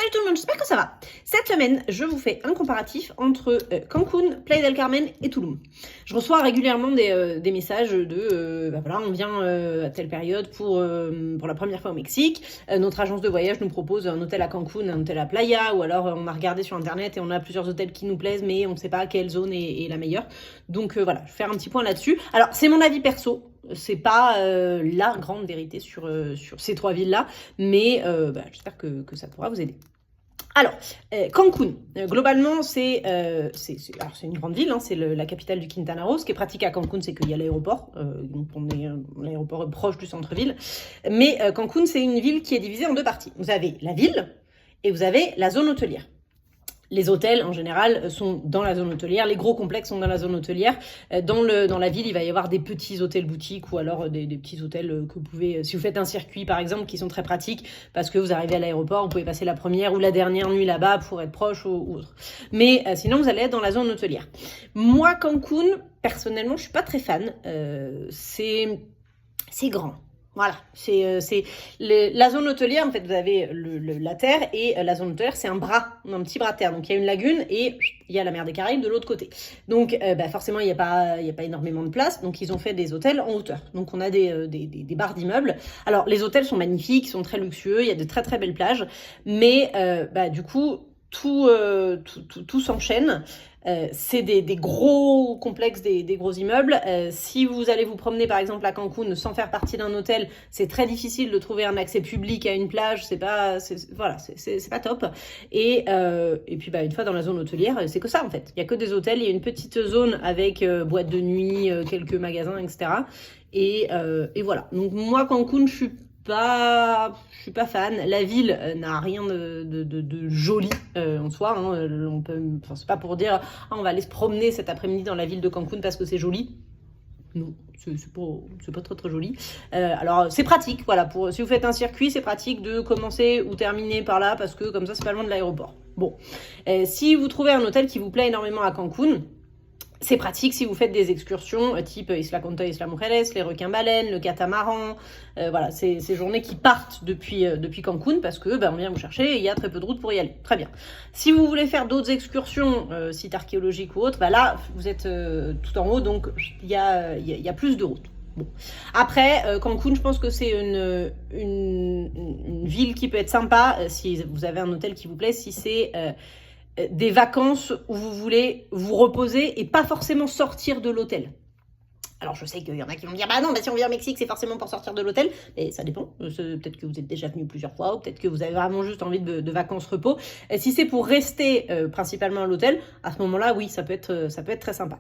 Salut tout le monde, j'espère que ça va. Cette semaine, je vous fais un comparatif entre Cancun, Playa del Carmen et Tulum. Je reçois régulièrement des messages de voilà, on vient à telle période pour la première fois au Mexique. Notre agence de voyage nous propose un hôtel à Cancun, un hôtel à Playa, ou alors on a regardé sur internet et on a plusieurs hôtels qui nous plaisent, mais on ne sait pas quelle zone est la meilleure. Donc voilà, je vais faire un petit point là-dessus. Alors, c'est mon avis perso. C'est pas la grande vérité sur ces trois villes-là, mais j'espère que ça pourra vous aider. Alors, Cancun, globalement, c'est une grande ville, hein, c'est la capitale du Quintana Roo. Ce qui est pratique à Cancun, c'est qu'il y a l'aéroport, donc l'aéroport est proche du centre-ville. Mais Cancun, c'est une ville qui est divisée en deux parties. Vous avez la ville et vous avez la zone hôtelière. Les hôtels, en général, sont dans la zone hôtelière. Les gros complexes sont dans la zone hôtelière. Dans la ville, il va y avoir des petits hôtels boutiques ou alors des petits hôtels que vous pouvez... Si vous faites un circuit, par exemple, qui sont très pratiques parce que vous arrivez à l'aéroport, vous pouvez passer la première ou la dernière nuit là-bas pour être proche ou autre. Mais sinon, vous allez être dans la zone hôtelière. Moi, Cancun, personnellement, je suis pas très fan. C'est grand. Voilà, c'est la zone hôtelière, en fait, vous avez la terre et la zone hôtelière, c'est un petit bras de terre. Donc, il y a une lagune et il y a la mer des Caraïbes de l'autre côté. Donc, forcément, il n'y a pas énormément de place. Donc, ils ont fait des hôtels en hauteur. Donc, on a des barres d'immeubles. Alors, les hôtels sont magnifiques, sont très luxueux. Il y a de très, très belles plages. Mais, du coup, tout s'enchaîne. C'est des gros complexes, des gros immeubles. Si vous allez vous promener par exemple à Cancun sans faire partie d'un hôtel, c'est très difficile de trouver un accès public à une plage. C'est pas top. Et puis une fois dans la zone hôtelière, c'est que ça en fait. Il y a que des hôtels. Il y a une petite zone avec boîte de nuit, quelques magasins, etc. Et voilà. Donc moi Cancun, je suis pas fan. La ville n'a rien de joli en soi. Hein. C'est pas pour dire on va aller se promener cet après-midi dans la ville de Cancun parce que c'est joli. Non, c'est pas très joli. Alors c'est pratique, voilà. Si vous faites un circuit, c'est pratique de commencer ou terminer par là parce que comme ça c'est pas loin de l'aéroport. Bon, si vous trouvez un hôtel qui vous plaît énormément à Cancun. C'est pratique si vous faites des excursions type Isla Conta, Isla Mujeres, les requins-baleines, le catamaran, voilà, ces journées qui partent depuis Cancun parce que on vient vous chercher et il y a très peu de routes pour y aller. Très bien. Si vous voulez faire d'autres excursions, sites archéologiques ou autres, là, vous êtes tout en haut, donc il y a plus de routes. Bon. Après, Cancun, je pense que c'est une ville qui peut être sympa si vous avez un hôtel qui vous plaît, si c'est... des vacances où vous voulez vous reposer et pas forcément sortir de l'hôtel. Alors, je sais qu'il y en a qui vont me dire, non, si on vient au Mexique, c'est forcément pour sortir de l'hôtel. Mais ça dépend. Peut-être que vous êtes déjà venu plusieurs fois ou peut-être que vous avez vraiment juste envie de vacances repos. Et si c'est pour rester principalement à l'hôtel, à ce moment-là, oui, ça peut être très sympa.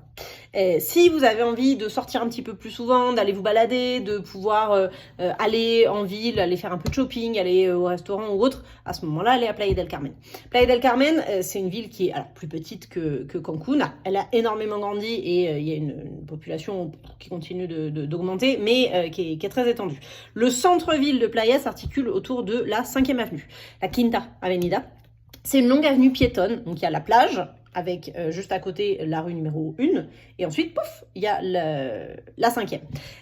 Si vous avez envie de sortir un petit peu plus souvent, d'aller vous balader, de pouvoir aller en ville, aller faire un peu de shopping, aller au restaurant ou autre, à ce moment-là, allez à Playa del Carmen. Playa del Carmen, c'est une ville qui est plus petite que Cancun. Elle a énormément grandi et il y a une population qui continue d'augmenter, mais qui est très étendue. Le centre-ville de Playa s'articule autour de la 5e avenue, la Quinta Avenida. C'est une longue avenue piétonne, donc il y a la plage, avec juste à côté la rue numéro 1, et ensuite, pouf, il y a la 5e.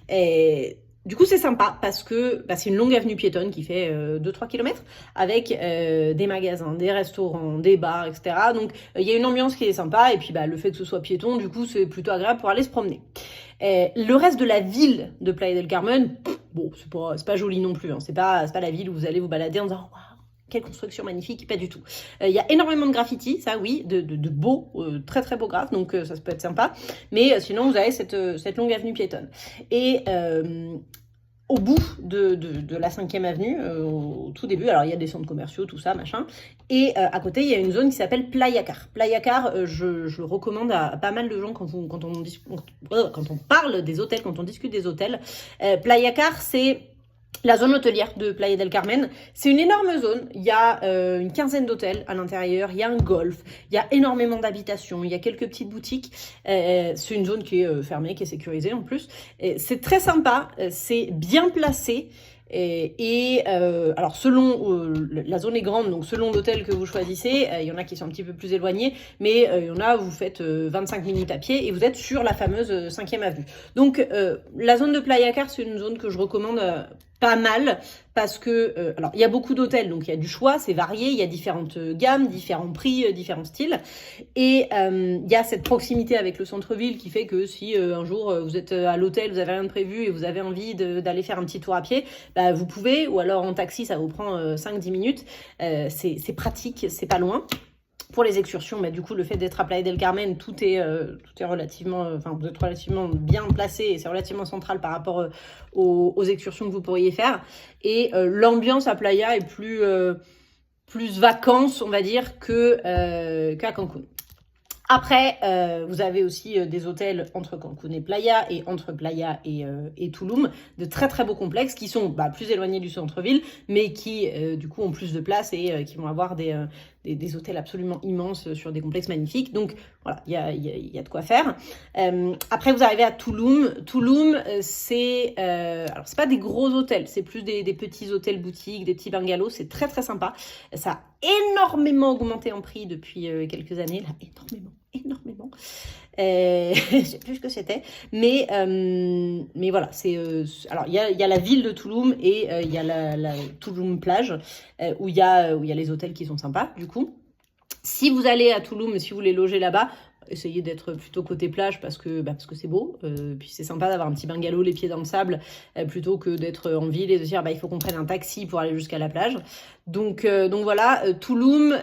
Et du coup, c'est sympa parce que c'est une longue avenue piétonne qui fait 2-3 km avec des magasins, des restaurants, des bars, etc. Donc, il y a une ambiance qui est sympa et puis le fait que ce soit piéton, du coup, c'est plutôt agréable pour aller se promener. Le reste de la ville de Playa del Carmen, c'est pas joli non plus. Hein. C'est pas la ville où vous allez vous balader en disant « Waouh !» Quelle construction magnifique, pas du tout. Il y a énormément de graffitis, ça oui, de beaux, très très beaux graphes, donc ça peut être sympa. Mais sinon, vous avez cette longue avenue piétonne. Et au bout de la 5e avenue, au tout début, alors il y a des centres commerciaux, tout ça, machin. Et à côté, il y a une zone qui s'appelle Playa Car. Playa Car, je le recommande à pas mal de gens quand on parle des hôtels, quand on discute des hôtels. Playa Car, c'est... la zone hôtelière de Playa del Carmen, c'est une énorme zone. Il y a une quinzaine d'hôtels à l'intérieur. Il y a un golf. Il y a énormément d'habitations. Il y a quelques petites boutiques. C'est une zone qui est fermée, qui est sécurisée en plus. C'est très sympa. C'est bien placé. Alors selon la zone est grande, donc selon l'hôtel que vous choisissez, il y en a qui sont un petit peu plus éloignés, mais il y en a où vous faites 25 minutes à pied et vous êtes sur la fameuse 5e avenue. Donc la zone de Playa Car, c'est une zone que je recommande pas mal parce que, alors il y a beaucoup d'hôtels, donc il y a du choix, c'est varié, il y a différentes gammes, différents prix, différents styles. Et il y a cette proximité avec le centre-ville qui fait que si un jour vous êtes à l'hôtel, vous avez rien de prévu et vous avez envie d'aller faire un petit tour à pied, bah, vous pouvez, ou alors en taxi, ça vous prend 5-10 minutes. C'est pratique, c'est pas loin. Pour les excursions, bah, du coup, le fait d'être à Playa del Carmen, tout est relativement, enfin, vous êtes relativement bien placé et c'est relativement central par rapport aux excursions que vous pourriez faire. Et l'ambiance à Playa est plus vacances, on va dire, qu'à Cancun. Après, vous avez aussi des hôtels entre Cancun et Playa, et entre Playa et Tulum, de très très beaux complexes qui sont plus éloignés du centre-ville, mais qui du coup ont plus de place et qui vont avoir des hôtels absolument immenses sur des complexes magnifiques. Donc voilà, il y a de quoi faire. Après, vous arrivez à Tulum. Tulum, alors c'est pas des gros hôtels, c'est plus des petits hôtels boutiques, des petits bungalows. C'est très très sympa. Ça a énormément augmenté en prix depuis quelques années, là, énormément. Je sais plus ce que c'était, mais voilà, alors il y a la ville de Tulum et il y a la Tulum plage où il y a les hôtels qui sont sympas. Du coup, si vous allez à Tulum, si vous voulez loger là-bas, essayez d'être plutôt côté plage parce que c'est beau, puis c'est sympa d'avoir un petit bungalow les pieds dans le sable plutôt que d'être en ville et de dire il faut qu'on prenne un taxi pour aller jusqu'à la plage. Donc voilà, Tulum,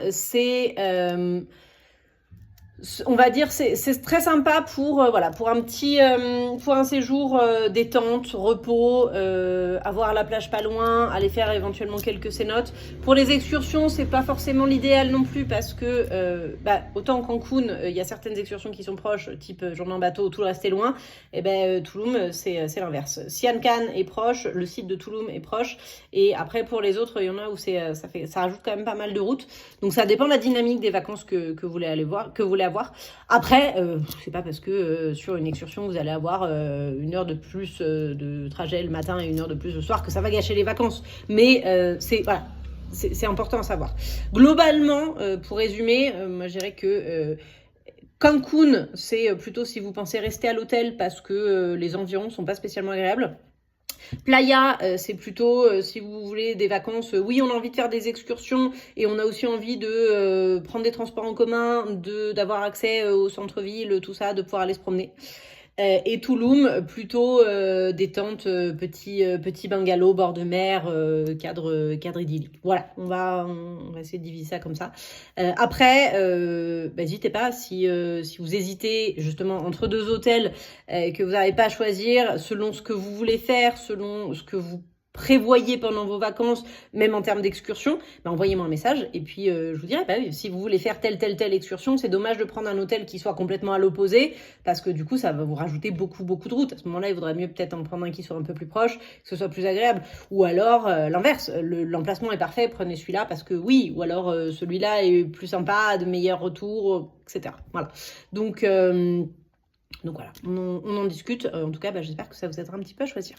on va dire c'est très sympa pour pour un séjour détente, repos, avoir la plage pas loin, aller faire éventuellement quelques cénotes. Pour les excursions, c'est pas forcément l'idéal non plus parce que autant Cancun, il y a certaines excursions qui sont proches, type journée en bateau, tout le reste est loin. Et Tulum, c'est l'inverse. Sian K'an est proche, le site de Tulum est proche, et après pour les autres, il y en a où ça rajoute quand même pas mal de routes. Donc ça dépend de la dynamique des vacances que vous voulez avoir. Après, c'est pas parce que sur une excursion vous allez avoir 1 heure de plus de trajet le matin et 1 heure de plus le soir que ça va gâcher les vacances. Mais c'est important à savoir. Globalement, pour résumer, moi je dirais que Cancun, c'est plutôt si vous pensez rester à l'hôtel parce que les environs sont pas spécialement agréables. Playa, c'est plutôt si vous voulez des vacances, oui on a envie de faire des excursions et on a aussi envie de prendre des transports en commun, d'avoir accès au centre-ville, tout ça, de pouvoir aller se promener. Et Tulum, plutôt détente, petit bungalow, bord de mer, cadre idyllique. Voilà, on va essayer de diviser ça comme ça. Après, n'hésitez pas, si vous hésitez justement entre 2 hôtels que vous n'arrivez pas à choisir, selon ce que vous voulez faire, selon ce que vous prévoyez pendant vos vacances, même en termes d'excursion, envoyez-moi un message et puis je vous dirai, si vous voulez faire telle excursion, c'est dommage de prendre un hôtel qui soit complètement à l'opposé parce que du coup, ça va vous rajouter beaucoup de routes. À ce moment-là, il vaudrait mieux peut-être en prendre un qui soit un peu plus proche, que ce soit plus agréable. Ou alors, l'inverse, l'emplacement est parfait, prenez celui-là parce que oui, ou alors celui-là est plus sympa, de meilleurs retours, etc. Voilà. Donc voilà, on en discute. En tout cas, j'espère que ça vous aidera un petit peu à choisir.